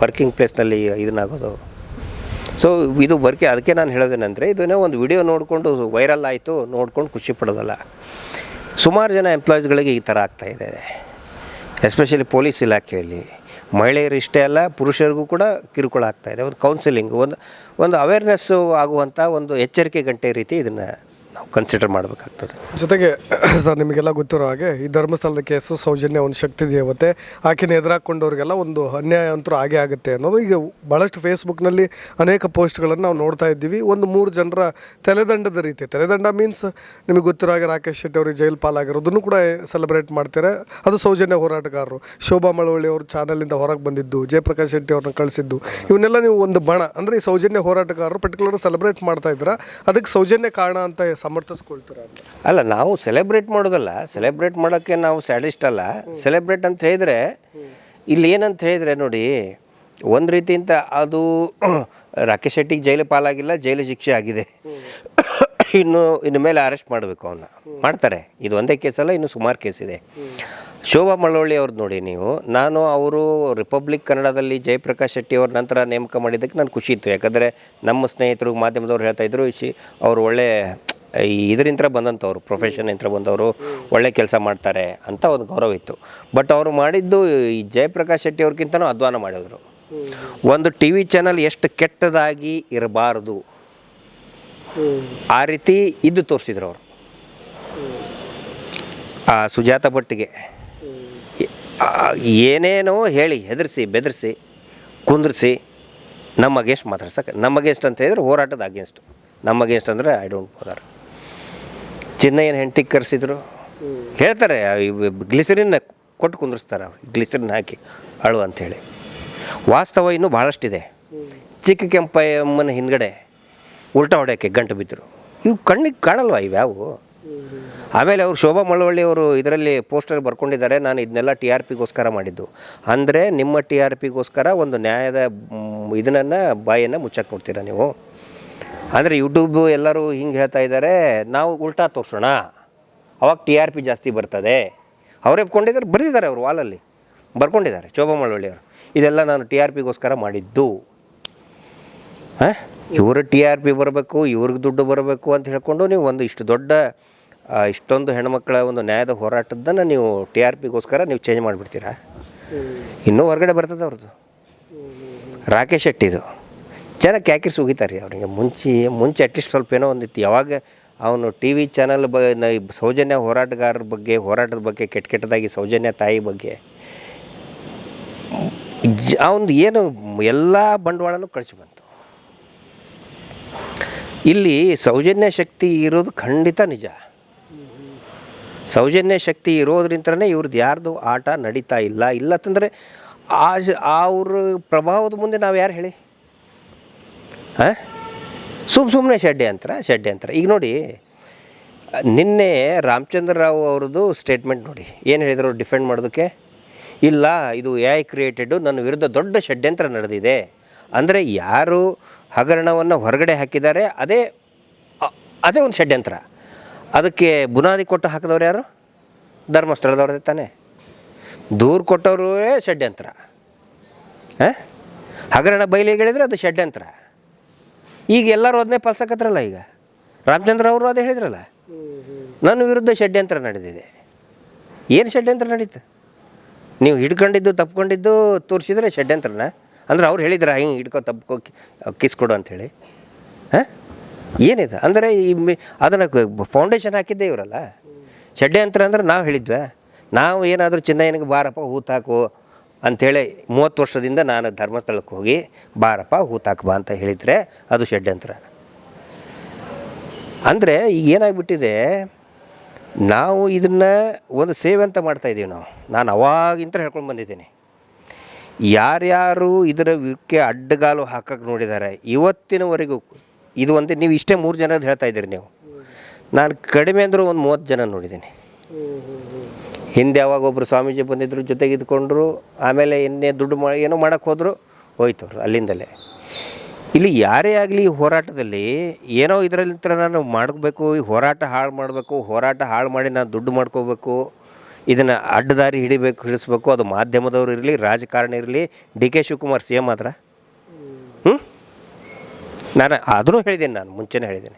ವರ್ಕಿಂಗ್ ಪ್ಲೇಸ್ನಲ್ಲಿ ಇದನ್ನಾಗೋದು. ಸೊ ಇದು ಅದಕ್ಕೆ ನಾನು ಹೇಳೋದೇನೆಂದರೆ, ಇದನ್ನೇ ಒಂದು ವಿಡಿಯೋ ನೋಡಿಕೊಂಡು ವೈರಲ್ ಆಯಿತು ನೋಡ್ಕೊಂಡು ಖುಷಿ ಪಡೋದಲ್ಲ. ಸುಮಾರು ಜನ ಎಂಪ್ಲಾಯೀಸ್ಗಳಿಗೆ ಈ ಥರ ಆಗ್ತಾಯಿದೆ, ಎಸ್ಪೆಷಲಿ ಪೊಲೀಸ್ ಇಲಾಖೆಯಲ್ಲಿ. ಮಹಿಳೆಯರು ಇಷ್ಟೇ ಅಲ್ಲ, ಪುರುಷರಿಗೂ ಕೂಡ ಕಿರುಕುಳ ಆಗ್ತಾಯಿದೆ. ಒಂದು ಕೌನ್ಸಿಲಿಂಗ್, ಒಂದು ಅವೇರ್ನೆಸ್ಸು ಆಗುವಂಥ ಒಂದು ಎಚ್ಚರಿಕೆ ಗಂಟೆ ರೀತಿ ಇದನ್ನು ನಾವು ಕನ್ಸಿಡರ್ ಮಾಡಬೇಕಾಗ್ತದೆ. ಜೊತೆಗೆ ಸರ್, ನಿಮಗೆಲ್ಲ ಗೊತ್ತಿರೋ ಹಾಗೆ ಈ ಧರ್ಮಸ್ಥಳದ ಕೇಸು ಸೌಜನ್ಯ ಒಂದು ಶಕ್ತಿ ದೇವತೆ, ಆಕೆನ ಎದುರಾಕೊಂಡವ್ರಿಗೆಲ್ಲ ಒಂದು ಅನ್ಯಾಯ ಅಂತೂ ಆಗೇ ಆಗುತ್ತೆ ಅನ್ನೋದು ಈಗ ಭಾಳಷ್ಟು ಫೇಸ್ಬುಕ್ನಲ್ಲಿ ಅನೇಕ ಪೋಸ್ಟ್ಗಳನ್ನು ನಾವು ನೋಡ್ತಾ ಇದ್ದೀವಿ. ಒಂದು 3 ಜನರ ತಲೆದಂಡದ ರೀತಿ, ತಲೆದಂಡ ಮೀನ್ಸ್ ನಿಮಗೆ ಗೊತ್ತಿರೋ ಹಾಗೆ ರಾಕೇಶ್ ಶೆಟ್ಟಿ ಅವ್ರಿಗೆ ಜೈಲು ಪಾಲಾಗಿರೋದನ್ನು ಕೂಡ ಸೆಲೆಬ್ರೇಟ್ ಮಾಡ್ತಾರೆ. ಅದು ಸೌಜನ್ಯ ಹೋರಾಟಗಾರರು. ಶೋಭಾ ಮಳವಳ್ಳಿ ಅವರು ಚಾನಲಿಂದ ಹೊರಗೆ ಬಂದಿದ್ದು, ಜಯಪ್ರಕಾಶ್ ಶೆಟ್ಟಿ ಅವ್ರನ್ನ ಕಳಿಸಿದ್ದು, ಇವನ್ನೆಲ್ಲ ನೀವು ಒಂದು ಬಣ ಅಂದರೆ ಈ ಸೌಜನ್ಯ ಹೋರಾಟಗಾರರು ಪರ್ಟಿಕ್ಯುಲರ್ ಸೆಲೆಬ್ರೇಟ್ ಮಾಡ್ತಾ ಇದ್ದೀರಾ. ಅದಕ್ಕೆ ಸೌಜನ್ಯ ಕಾರಣ ಅಂತ ಸಮರ್ಥಿಸ್ಕೊಳ್ತಾರೆ? ಅಲ್ಲ, ನಾವು ಸೆಲೆಬ್ರೇಟ್ ಮಾಡೋದಲ್ಲ, ಸೆಲೆಬ್ರೇಟ್ ಮಾಡೋಕ್ಕೆ ನಾವು ಸ್ಯಾಡಿಸ್ಟ್ ಅಲ್ಲ. ಸೆಲೆಬ್ರೇಟ್ ಅಂತ ಹೇಳಿದರೆ ಇಲ್ಲಿ ಏನಂತ ಹೇಳಿದರೆ ನೋಡಿ, ಒಂದು ರೀತಿಯಿಂದ ಅದು ರಾಕೇಶ್ ಶೆಟ್ಟಿಗೆ ಜೈಲು ಪಾಲಾಗಿಲ್ಲ, ಜೈಲು ಶಿಕ್ಷೆ ಆಗಿದೆ. ಇನ್ನು ಮೇಲೆ ಅರೆಸ್ಟ್ ಮಾಡಬೇಕು, ಅವನ್ನ ಮಾಡ್ತಾರೆ. ಇದು ಒಂದೇ ಕೇಸಲ್ಲ, ಇನ್ನು ಸುಮಾರು ಕೇಸ್ ಇದೆ. ಶೋಭಾ ಮಳವಳ್ಳಿ ಅವ್ರದ್ದು ನೋಡಿ ನೀವು, ಅವರು ರಿಪಬ್ಲಿಕ್ ಕನ್ನಡದಲ್ಲಿ ಜಯಪ್ರಕಾಶ್ ಶೆಟ್ಟಿ ಅವ್ರ ನಂತರ ನೇಮಕ ಮಾಡಿದ್ದಕ್ಕೆ ನಾನು ಖುಷಿ ಇತ್ತು. ಯಾಕಂದರೆ ನಮ್ಮ ಸ್ನೇಹಿತರು ಮಾಧ್ಯಮದವ್ರು ಹೇಳ್ತಾಯಿದ್ರು, ಅವರು ಒಳ್ಳೆ ಇದರಿಂದ ಬಂದಂಥವ್ರು, ಪ್ರೊಫೆಷನ್ನಿಂದ ಬಂದವರು, ಒಳ್ಳೆ ಕೆಲಸ ಮಾಡ್ತಾರೆ ಅಂತ ಒಂದು ಗೌರವ ಇತ್ತು. ಬಟ್ ಅವರು ಮಾಡಿದ್ದು ಈ ಜಯಪ್ರಕಾಶ್ ಶೆಟ್ಟಿ ಅವ್ರಿಗಿಂತನೂ ಅಧ್ವಾನ ಮಾಡಿದ್ರು. ಒಂದು ಟಿ ವಿ ಚಾನಲ್ ಎಷ್ಟು ಕೆಟ್ಟದಾಗಿ ಇರಬಾರ್ದು ಆ ರೀತಿ ಇದ್ದು ತೋರಿಸಿದ್ರು ಅವರು. ಆ ಸುಜಾತ ಭಟ್ಟಿಗೆ ಏನೇನೋ ಹೇಳಿ ಹೆದರಿಸಿ ಬೆದರಿಸಿ ಕುಂದ್ರಿಸಿ ನಮ್ಮ ಅಗೇನ್ಸ್ಟ್ ಮಾತಾಡ್ಸಕ್ಕೆ, ನಮ್ಮ ಅಗೇನ್ಸ್ಟ್ ಅಂತ ಹೇಳಿದ್ರೆ ಹೋರಾಟದ ಅಗೇನ್ಸ್ಟ್, ನಮ್ಮ ಅಗೇನ್ಸ್ಟ್ ಅಂದರೆ ಐ ಡೋಂಟ್ ಬೋದರ್. ಚಿನ್ನಯ್ಯನ ಹೆಂಡತಿಗೆ ಕರೆಸಿದ್ರು, ಹೇಳ್ತಾರೆ ಗ್ಲಿಸರಿನ್ ಕೊಟ್ಟು ಕುಂದಿರ್ಸ್ತಾರೆ, ಅವ್ರು ಗ್ಲಿಸರಿನ್ ಹಾಕಿ ಅಳು ಅಂಥೇಳಿ. ವಾಸ್ತವ ಇನ್ನೂ ಭಾಳಷ್ಟಿದೆ. ಚಿಕ್ಕ ಕೆಂಪಮ್ಮನ ಹಿಂದ್ಗಡೆ ಉಲ್ಟಾ ಹೊಡೆಯೋಕ್ಕೆ ಗಂಟು ಬಿದ್ದರು. ಇವು ಕಣ್ಣಿಗೆ ಕಾಣಲ್ವ ಇವ್ಯಾವು? ಆಮೇಲೆ ಅವರು ಶೋಭಾ ಮಳವಳ್ಳಿ ಅವರು ಇದರಲ್ಲಿ ಪೋಸ್ಟರ್ ಬರ್ಕೊಂಡಿದ್ದಾರೆ, ನಾನು ಇದನ್ನೆಲ್ಲ ಟಿ ಆರ್ ಪಿಗೋಸ್ಕರ ಮಾಡಿದ್ದು. ಅಂದರೆ ನಿಮ್ಮ ಟಿ ಆರ್ ಪಿಗೋಸ್ಕರ ಒಂದು ನ್ಯಾಯದ ಇದನ್ನು ಬಾಯನ್ನು ಮುಚ್ಚಕ್ಕೆ ನೋಡ್ತೀರಾ ನೀವು. ಅಂದರೆ ಯೂಟ್ಯೂಬು ಎಲ್ಲರೂ ಹಿಂಗೆ ಹೇಳ್ತಾ ಇದ್ದಾರೆ, ನಾವು ಉಲ್ಟಾ ತೋರಿಸೋಣ ಅವಾಗ ಟಿ ಆರ್ ಪಿ ಜಾಸ್ತಿ ಬರ್ತದೆ. ಅವರೇ ಕೊಂಡಿದ್ದಾರೆ, ಬರೆದಿದ್ದಾರೆ, ಅವರು ವಾಲಲ್ಲಿ ಬರ್ಕೊಂಡಿದ್ದಾರೆ ಶೋಭಾ ಮಳವಳ್ಳಿಯವರು, ಇದೆಲ್ಲ ನಾನು ಟಿ ಆರ್ ಪಿಗೋಸ್ಕರ ಮಾಡಿದ್ದು. ಹಾಂ, ಇವರು ಟಿ ಆರ್ ಪಿ ಬರಬೇಕು, ಇವ್ರಿಗೆ ದುಡ್ಡು ಬರಬೇಕು ಅಂತ ಹೇಳ್ಕೊಂಡು ನೀವು ಒಂದು ಇಷ್ಟು ದೊಡ್ಡ ಇಷ್ಟೊಂದು ಹೆಣ್ಮಕ್ಳ ಒಂದು ನ್ಯಾಯದ ಹೋರಾಟದ್ದನ್ನು ನೀವು ಟಿ ಆರ್ ಪಿಗೋಸ್ಕರ ನೀವು ಚೇಂಜ್ ಮಾಡಿಬಿಡ್ತೀರಾ. ಇನ್ನೂ ಹೊರಗಡೆ ಬರ್ತದೆ ಅವ್ರದ್ದು. ರಾಕೇಶ್ ಶೆಟ್ಟಿದು ಜನಕ್ಕೆ ಯಾಕಿರ್ಸಿ ಹೋಗಿತಾರೆ ಅವ್ರಿಗೆ. ಮುಂಚೆ ಅಟ್ಲೀಸ್ಟ್ ಸ್ವಲ್ಪ ಏನೋ ಒಂದಿತ್ತು. ಯಾವಾಗ ಅವನು ಟಿ ವಿ ಚಾನಲ್ ಸೌಜನ್ಯ ಹೋರಾಟಗಾರರ ಬಗ್ಗೆ, ಹೋರಾಟದ ಬಗ್ಗೆ, ಕೆಟ್ಟದಾಗಿ ಸೌಜನ್ಯ ತಾಯಿ ಬಗ್ಗೆ ಅವನದು ಏನು ಎಲ್ಲ ಬಂಡವಾಳನೂ ಕಳಿಸಿ ಬಂತು. ಇಲ್ಲಿ ಸೌಜನ್ಯ ಶಕ್ತಿ ಇರೋದು ಖಂಡಿತ ನಿಜ. ಸೌಜನ್ಯ ಶಕ್ತಿ ಇರೋದ್ರಿಂದನೇ ಇವ್ರದ್ದು ಯಾರ್ದು ಆಟ ನಡೀತಾ ಇಲ್ಲ. ಇಲ್ಲತ್ತಂದರೆ ಅವ್ರ ಪ್ರಭಾವದ ಮುಂದೆ ನಾವು ಯಾರು ಹೇಳಿ? ಹಾಂ, ಸುಮ್ಮನೆ ಶೆಡ್ಡೆ ಅಂತಾರೆ. ಈಗ ನೋಡಿ, ನಿನ್ನೆ ರಾಮಚಂದ್ರ ರಾವ್ ಅವ್ರದ್ದು ಸ್ಟೇಟ್ಮೆಂಟ್ ನೋಡಿ, ಏನು ಹೇಳಿದರು ಡಿಫೆಂಡ್ ಮಾಡೋದಕ್ಕೆ? ಇಲ್ಲ, ಇದು AI ಕ್ರಿಯೇಟೆಡು, ನನ್ನ ವಿರುದ್ಧ ದೊಡ್ಡ ಷಡ್ಯಂತ್ರ ನಡೆದಿದೆ. ಅಂದರೆ ಯಾರು ಹಗರಣವನ್ನು ಹೊರಗಡೆ ಹಾಕಿದ್ದಾರೆ ಅದೇ ಒಂದು ಷಡ್ಯಂತ್ರ. ಅದಕ್ಕೆ ಬುನಾದಿ ಕೊಟ್ಟು ಹಾಕಿದವ್ರು ಯಾರು? ಧರ್ಮಸ್ಥಳದವ್ರದೇ ತಾನೇ. ದೂರು ಕೊಟ್ಟವ್ರೇ ಷಡ್ಯಂತ್ರ. ಹಾಂ, ಹಗರಣ ಬಯಲಿಗೆ ಹೇಳಿದರೆ ಅದು ಷಡ್ಯಂತ್ರ. ಈಗ ಎಲ್ಲರೂ ಅದನ್ನೇ ಪಾಲ್ಸಕತ್ರಲ್ಲ. ಈಗ ರಾಮಚಂದ್ರ ಅವರು ಅದೇ ಹೇಳಿದ್ರಲ್ಲ, ನನ್ನ ವಿರುದ್ಧ ಷಡ್ಯಂತ್ರ ನಡೆದಿದೆ. ಏನು ಷಡ್ಯಂತ್ರ ನಡೀತು? ನೀವು ಹಿಡ್ಕೊಂಡಿದ್ದು ತಪ್ಕೊಂಡಿದ್ದು ತೋರಿಸಿದ್ರೆ ಷಡ್ಯಂತ್ರನ? ಅಂದ್ರೆ ಅವ್ರು ಹೇಳಿದ್ರೆ ಹಿಂಗೆ ಹಿಡ್ಕೊ ತಪ್ಕೊ ಕಿಸ್ಕೊಡು ಅಂಥೇಳಿ. ಹಾಂ, ಏನಿದೆ ಅಂದರೆ ಅದನ್ನು ಫೌಂಡೇಶನ್ ಹಾಕಿದ್ದೆ ಇವರಲ್ಲ. ಷಡ್ಯಂತ್ರ ಅಂದ್ರೆ ನಾವು ಹೇಳಿದ್ವಾ? ನಾವು ಏನಾದರೂ ಚಿನ್ನಯ್ಯನಿಗೆ ಬಾರಪ್ಪ ಹೂತಾಕು ಅಂಥೇಳಿ 30 ವರ್ಷದಿಂದ ನಾನು ಧರ್ಮಸ್ಥಳಕ್ಕೆ ಹೋಗಿ ಬಾರಪ್ಪ ಹೂತಾಕು ಬಾ ಅಂತ ಹೇಳಿದರೆ ಅದು ಷಡ್ಯಂತ್ರ. ಅಂದರೆ ಈಗ ಏನಾಗ್ಬಿಟ್ಟಿದೆ, ನಾವು ಇದನ್ನು ಒಂದು ಸೇವೆ ಅಂತ ಮಾಡ್ತಾಯಿದ್ದೀವಿ ನಾವು. ನಾನು ಅವಾಗಿಂತ ಹೇಳ್ಕೊಂಡು ಬಂದಿದ್ದೀನಿ. ಯಾರ್ಯಾರು ಇದರ ವಿಕ್ಕೆ ಅಡ್ಡಗಾಲು ಹಾಕಕ್ಕೆ ನೋಡಿದ್ದಾರೆ ಇವತ್ತಿನವರೆಗೂ, ಇದು ಒಂದೇ. ನೀವು ಇಷ್ಟೇ 3 ಜನದ ಹೇಳ್ತಾ ಇದ್ದೀರಿ ನೀವು. ನಾನು ಕಡಿಮೆ ಅಂದರೂ ಒಂದು 30 ಜನ ನೋಡಿದ್ದೀನಿ. ಹಿಂದೆ ಯಾವಾಗ ಒಬ್ಬರು ಸ್ವಾಮೀಜಿ ಬಂದಿದ್ದರು, ಜೊತೆಗೆ ಇದ್ಕೊಂಡ್ರು, ಆಮೇಲೆ ದುಡ್ಡು ಏನೋ ಮಾಡೋಕ್ಕೆ ಹೋದರು, ಹೋಯ್ತವ್ರು ಅಲ್ಲಿಂದಲೇ. ಇಲ್ಲಿ ಯಾರೇ ಆಗಲಿ ಈ ಹೋರಾಟದಲ್ಲಿ ಏನೋ ಇದರಲ್ಲಿ ನಾನು ಮಾಡಬೇಕು, ಈ ಹೋರಾಟ ಹಾಳು ಮಾಡಬೇಕು, ಹೋರಾಟ ಹಾಳು ಮಾಡಿ ನಾನು ದುಡ್ಡು ಮಾಡ್ಕೋಬೇಕು, ಇದನ್ನು ಅಡ್ಡದಾರಿ ಹಿಡಿಸ್ಬೇಕು. ಅದು ಮಾಧ್ಯಮದವ್ರು ಇರಲಿ, ರಾಜಕಾರಣ ಇರಲಿ, DK ಶಿವಕುಮಾರ್ CM ಮಾತ್ರ. ನಾನು ಅದನ್ನು ಹೇಳಿದ್ದೀನಿ, ನಾನು ಮುಂಚೆನೇ ಹೇಳಿದ್ದೀನಿ.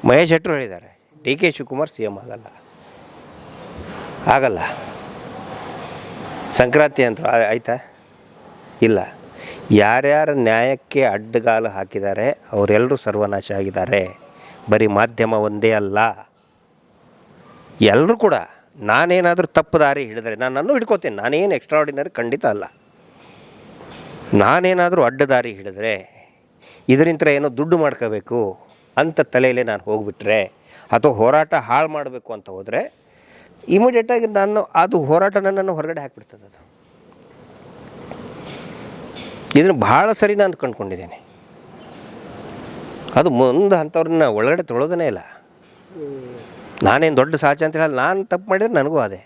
ಮಹೇಶ್ ಶೆಟ್ಟರು ಹೇಳಿದ್ದಾರೆ, DK ಶಿವಕುಮಾರ್ CM ಆಗಲ್ಲ. ಸಂಕ್ರಾಂತಿ ಅಂತ ಆಯಿತಾ? ಇಲ್ಲ. ಯಾರ್ಯಾರು ನ್ಯಾಯಕ್ಕೆ ಅಡ್ಡಗಾಲು ಹಾಕಿದ್ದಾರೆ ಅವರೆಲ್ಲರೂ ಸರ್ವನಾಶ ಆಗಿದ್ದಾರೆ. ಬರೀ ಮಾಧ್ಯಮ ಒಂದೇ ಅಲ್ಲ, ಎಲ್ಲರೂ ಕೂಡ. ನಾನೇನಾದರೂ ತಪ್ಪು ದಾರಿ ಹಿಡಿದರೆ ನನ್ನನ್ನು ಹಿಡ್ಕೋತೀನಿ. ನಾನೇನು ಎಕ್ಸ್ಟ್ರಾಆರ್ಡಿನರಿ ಖಂಡಿತ ಅಲ್ಲ. ನಾನೇನಾದರೂ ಅಡ್ಡ ದಾರಿ ಹಿಡಿದ್ರೆ, ಇದರಿಂದ ಏನೋ ದುಡ್ಡು ಮಾಡ್ಕೋಬೇಕು ಅಂತ ತಲೆಯಲ್ಲೇ ನಾನು ಹೋಗಿಬಿಟ್ರೆ, ಅಥವಾ ಹೋರಾಟ ಹಾಳು ಮಾಡಬೇಕು ಅಂತ ಹೋದರೆ, ಇಮಿಡಿಯೇಟಾಗಿ ಅದು ಹೋರಾಟ ನನ್ನನ್ನು ಹೊರಗಡೆ ಹಾಕಿಬಿಡ್ತದೆ. ಅದು ಇದನ್ನು ಭಾಳ ಸರಿ ನಾನು ಕಂಡುಕೊಂಡಿದ್ದೀನಿ. ಅದು ಮುಂದೆ ಅಂಥವ್ರನ್ನ ಒಳಗಡೆ ತೊಳೋದೇ ಇಲ್ಲ. ನಾನೇನು ದೊಡ್ಡ ಸಾಚ ಅಂತ ಹೇಳಿ ನಾನು ತಪ್ಪು ಮಾಡಿದರೆ ನನಗೂ ಅದೇ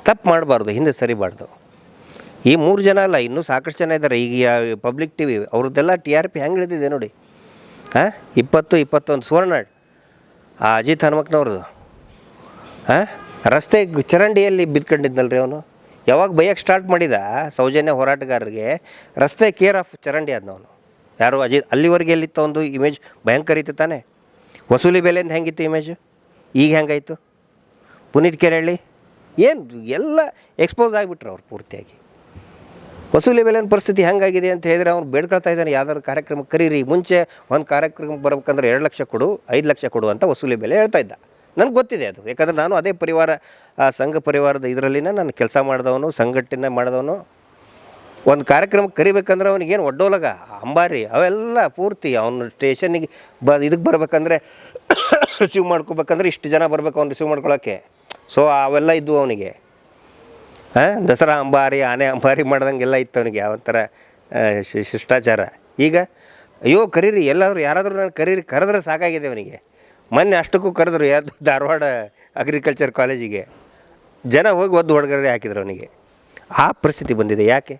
ತಪ್ಪು ಮಾಡಬಾರ್ದು, ಹಿಂದೆ ಸರಿಬಾರ್ದು. ಈ 3 ಜನ ಅಲ್ಲ, ಇನ್ನೂ ಸಾಕಷ್ಟು ಜನ ಇದ್ದಾರೆ. ಈಗ ಪಬ್ಲಿಕ್ TV ಅವ್ರದ್ದೆಲ್ಲ TRP ಹೆಂಗೆ ಹಿಡಿದಿದೆ ನೋಡಿ. ಹಾಂ, 20-21 ಸುವರ್ಣ ಅಜಿತ್ ಹನುಮಕ್ನವ್ರದ್ದು. ಹಾಂ, ರಸ್ತೆ ಚರಂಡಿಯಲ್ಲಿ ಬಿದ್ಕೊಂಡಿದ್ನಲ್ರಿ ಅವನು. ಯಾವಾಗ ಬೈಯಕ್ಕೆ ಸ್ಟಾರ್ಟ್ ಮಾಡಿದ ಸೌಜನ್ಯ ಹೋರಾಟಗಾರರಿಗೆ, ರಸ್ತೆ ಕೇರ್ ಆಫ್ ಚರಂಡಿ ಆದನವನು. ಯಾರು? ಅಜಿತ್. ಅಲ್ಲಿವರೆಗೆ ಎಲ್ಲಿತ್ತು ಒಂದು ಇಮೇಜ್ ಭಯಂಕರ ಇತ್ತು ತಾನೇ. ವಸೂಲಿ ಬೆಲೆಯಿಂದ ಹೆಂಗಿತ್ತು ಇಮೇಜು, ಈಗ ಹೆಂಗಾಯಿತು? ಪುನೀತ್ ಕೆರೆಹಳ್ಳಿ ಏನು ಎಲ್ಲ ಎಕ್ಸ್ಪೋಸ್ ಆಗಿಬಿಟ್ರು ಅವ್ರು ಪೂರ್ತಿಯಾಗಿ. ವಸೂಲಿ ಬೆಲೆನ ಪರಿಸ್ಥಿತಿ ಹೆಂಗಾಗಿದೆ ಅಂತ ಹೇಳಿದ್ರೆ ಅವ್ನು ಬೇಡ್ಕೊಳ್ತಾ ಇದ್ದಾನೆ, ಯಾವ್ದಾದ್ರು ಕಾರ್ಯಕ್ರಮಕ್ಕೆ ಕರೀರಿ. ಮುಂಚೆ ಒಂದು ಕಾರ್ಯಕ್ರಮಕ್ಕೆ ಬರ್ಬೇಕಂದ್ರೆ 2 ಲಕ್ಷ ಕೊಡು, 5 ಲಕ್ಷ ಕೊಡು ಅಂತ ವಸೂಲಿ ಬೆಲೆ ಹೇಳ್ತಾ ಇದ್ದ. ನನಗೆ ಗೊತ್ತಿದೆ ಅದು, ಯಾಕಂದರೆ ನಾನು ಅದೇ ಪರಿವಾರ, ಆ ಸಂಘ ಪರಿವಾರದ ಇದರಲ್ಲಿನ ನಾನು ಕೆಲಸ ಮಾಡಿದವನು, ಸಂಘಟನೆ ಮಾಡಿದವನು. ಒಂದು ಕಾರ್ಯಕ್ರಮಕ್ಕೆ ಕರಿಬೇಕಂದ್ರೆ ಅವನಿಗೇನು ಒಡ್ಡೋಲಗ, ಅಂಬಾರಿ ಅವೆಲ್ಲ ಪೂರ್ತಿ ಅವನು ಸ್ಟೇಷನ್ನಿಗೆ ಇದಕ್ಕೆ ಬರ್ಬೇಕಂದ್ರೆ ರಿಸೀವ್ ಮಾಡ್ಕೋಬೇಕಂದ್ರೆ ಇಷ್ಟು ಜನ ಬರ್ಬೇಕು ಅವ್ನು ರಿಸೀವ್ ಮಾಡ್ಕೊಳ್ಳೋಕ್ಕೆ. ಸೊ ಅವೆಲ್ಲ ಇದ್ದವು ಅವನಿಗೆ. ದಸರಾ ಅಂಬಾರಿ, ಆನೆ ಅಂಬಾರಿ ಮಾಡ್ದಂಗೆಲ್ಲ ಇತ್ತು ಅವನಿಗೆ, ಒಂಥರ ಶಿಷ್ಟಾಚಾರ. ಈಗ ಅಯ್ಯೋ ಕರೀರಿ, ಎಲ್ಲಾದರೂ ಯಾರಾದರೂ ನಾನು ಕರೆದ್ರೆ ಸಾಕಾಗಿದೆ ಅವನಿಗೆ. ಮೊನ್ನೆ ಅಷ್ಟಕ್ಕೂ ಕರೆದ್ರು, ಯಾವುದು ಧಾರವಾಡ ಅಗ್ರಿಕಲ್ಚರ್ ಕಾಲೇಜಿಗೆ ಜನ ಹೋಗಿ ಒದ್ದು ಹೊಡೆಗಡೆ ಹಾಕಿದ್ರು ಅವನಿಗೆ. ಆ ಪರಿಸ್ಥಿತಿ ಬಂದಿದೆ. ಯಾಕೆ?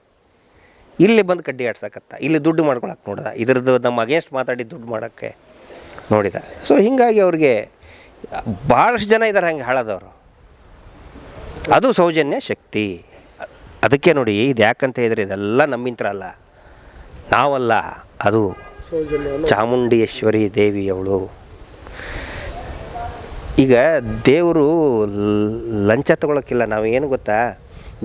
ಇಲ್ಲಿ ಬಂದು ಕಡ್ಡಿ ಆಡ್ಸಕತ್ತ, ಇಲ್ಲಿ ದುಡ್ಡು ಮಾಡ್ಕೊಳಕ್ಕೆ ನೋಡ್ದ, ಇದ್ರದ್ದು ನಮ್ಮ ಅಗೇನ್ಸ್ಟ್ ಮಾತಾಡಿ ದುಡ್ಡು ಮಾಡೋಕ್ಕೆ ನೋಡಿದ. ಸೊ ಹೀಗಾಗಿ ಅವ್ರಿಗೆ ಭಾಳಷ್ಟು ಜನ ಇದ್ದಾರೆ ಹಂಗೆ ಹಾಳಾದವರು. ಅದು ಸೌಜನ್ಯ ಶಕ್ತಿ. ಅದಕ್ಕೆ ನೋಡಿ, ಇದು ಯಾಕಂತ ಹೇಳಿದರೆ ಇದೆಲ್ಲ ನಮ್ಮಿಂತ್ರ ಅಲ್ಲ, ನಾವಲ್ಲ, ಅದು ಚಾಮುಂಡೇಶ್ವರಿ ದೇವಿಯವಳು. ಈಗ ದೇವರು ಲಂಚ ತೊಗೊಳಕ್ಕಿಲ್ಲ. ನಾವೇನು ಗೊತ್ತಾ,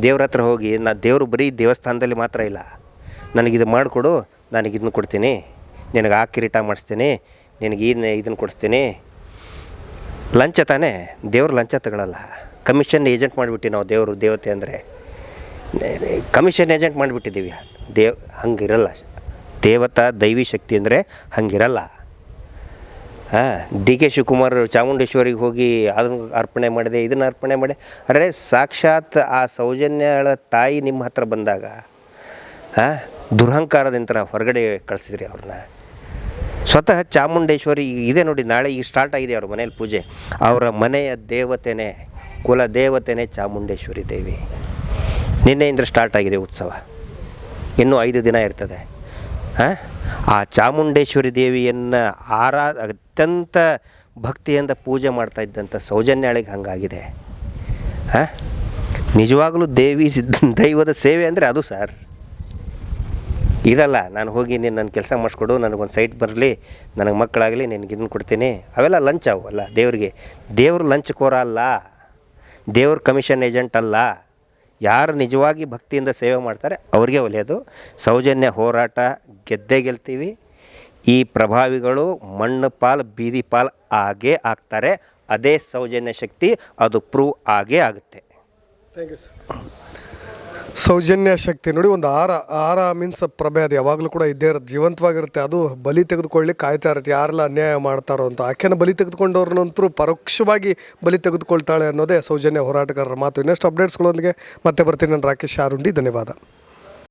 ದೇವ್ರ ಹತ್ರ ಹೋಗಿ ದೇವರು ಬರೀ ದೇವಸ್ಥಾನದಲ್ಲಿ ಮಾತ್ರ ಇಲ್ಲ, ನನಗಿದು ಮಾಡಿಕೊಡು, ನನಗಿದನ್ನು ಕೊಡ್ತೀನಿ, ನಿನಗೆ ಆ ಕಿರೀಟ ಮಾಡಿಸ್ತೀನಿ, ನಿನಗೆ ಇದನ್ನು ಕೊಡಿಸ್ತೀನಿ. ಲಂಚ ತಾನೇ, ದೇವ್ರು ಲಂಚ ತಗೊಳ್ಳಲ್ಲ. ಕಮಿಷನ್ ಏಜೆಂಟ್ ಮಾಡಿಬಿಟ್ಟು ನಾವು ದೇವತೆ ಅಂದರೆ ಕಮಿಷನ್ ಏಜೆಂಟ್ ಮಾಡಿಬಿಟ್ಟಿದ್ದೀವಿ. ಹಂಗಿರಲ್ಲ. ದೇವತಾ ದೈವಿ ಶಕ್ತಿ ಅಂದರೆ ಹಂಗಿರಲ್ಲ. ಡಿ ಕೆ ಶಿವಕುಮಾರ್ ಚಾಮುಂಡೇಶ್ವರಿಗೆ ಹೋಗಿ ಅದನ್ನು ಅರ್ಪಣೆ ಮಾಡಿದೆ, ಇದನ್ನು ಅರ್ಪಣೆ ಮಾಡಿ. ಅರೆ ಸಾಕ್ಷಾತ್ ಆ ಸೌಜನ್ಯಳ ತಾಯಿ ನಿಮ್ಮ ಹತ್ರ ಬಂದಾಗ ದುರಹಂಕಾರದಿಂದ ಹೊರಗಡೆ ಕಳಿಸಿದ್ರಿ ಅವ್ರನ್ನ. ಸ್ವತಃ ಚಾಮುಂಡೇಶ್ವರಿ ಇದೆ ನೋಡಿ, ನಾಳೆ ಈಗ ಸ್ಟಾರ್ಟ್ ಆಗಿದೆ ಅವ್ರ ಮನೇಲಿ ಪೂಜೆ. ಅವರ ಮನೆಯ ದೇವತೆನೇ, ಕುಲ ದೇವತೆನೇ ಚಾಮುಂಡೇಶ್ವರಿ ದೇವಿ. ನಿನ್ನೆಯಿಂದ ಸ್ಟಾರ್ಟ್ ಆಗಿದೆ ಉತ್ಸವ, ಇನ್ನೂ 5 ದಿನ ಇರ್ತದೆ. ಆ ಚಾಮುಂಡೇಶ್ವರಿ ದೇವಿಯನ್ನು ಅತ್ಯಂತ ಭಕ್ತಿಯಿಂದ ಪೂಜೆ ಮಾಡ್ತಾ ಇದ್ದಂಥ ಸೌಜನ್ಯಾಳಿಗೆ ಹಂಗಾಗಿದೆ. ನಿಜವಾಗಲೂ ದೇವಿ ದೈವದ ಸೇವೆ ಅಂದರೆ ಅದು ಸರ್. ಇದಲ್ಲ ನಾನು ಹೋಗಿ ನೀನು ನನ್ನ ಕೆಲಸ ಮಾಡಿಸ್ಕೊಡು, ನನಗೊಂದು ಸೈಟ್ ಬರಲಿ, ನನಗೆ ಮಕ್ಕಳಾಗಲಿ, ನಿನಗೆ ಇದನ್ನು ಕೊಡ್ತೀನಿ, ಅವೆಲ್ಲ ಲಂಚ ಅವು ಅಲ್ಲ ದೇವರಿಗೆ. ದೇವರು ಲಂಚಕೋರ ಅಲ್ಲ, ದೇವ್ರ ಕಮಿಷನ್ ಏಜೆಂಟ್ ಅಲ್ಲ. ಯಾರು ನಿಜವಾಗಿ ಭಕ್ತಿಯಿಂದ ಸೇವೆ ಮಾಡ್ತಾರೆ ಅವ್ರಿಗೆ ಒಳ್ಳೆಯದು. ಸೌಜನ್ಯ ಹೋರಾಟ ಗೆದ್ದೇ ಗೆಲ್ತೀವಿ. ಈ ಪ್ರಭಾವಿಗಳು ಮಣ್ಣು ಪಾಲು ಬೀದಿ ಪಾಲು ಆಗೇ ಆಗ್ತಾರೆ. ಅದೇ ಸೌಜನ್ಯ ಶಕ್ತಿ, ಅದು ಪ್ರೂವ್ ಆಗೇ ಆಗುತ್ತೆ. Thank you sir. Soujanya Shakti ನೋಡಿ, ಒಂದು ಆರ ಮೀನ್ಸ್ ಪ್ರಭೆ, ಅದು ಯಾವಾಗಲೂ ಕೂಡ ಇದ್ದೇ ಇರುತ್ತೆ, ಜೀವಂತವಾಗಿರುತ್ತೆ. ಅದು ಬಲಿ ತೆಗೆದುಕೊಳ್ಳಿ ಕಾಯ್ತಾ ಇರುತ್ತೆ, ಯಾರೆಲ್ಲ ಅನ್ಯಾಯ ಮಾಡ್ತಾರೋ ಅಂತ. ಆಕೆನ ಬಲಿ ತೆಗೆದುಕೊಂಡವ್ರನ್ನಂತರೂ ಪರೋಕ್ಷವಾಗಿ ಬಲಿ ತೆಗೆದುಕೊಳ್ತಾಳೆ ಅನ್ನೋದೇ ಸೌಜನ್ಯ ಹೋರಾಟಗಾರರ ಮಾತು. ಇನ್ನಷ್ಟು ಅಪ್ಡೇಟ್ಸ್ಗಳೊಂದಿಗೆ ಮತ್ತೆ ಬರ್ತೀನಿ. ನಾನು ರಾಕೇಶ್ ಆರುಂಡಿ. ಧನ್ಯವಾದ.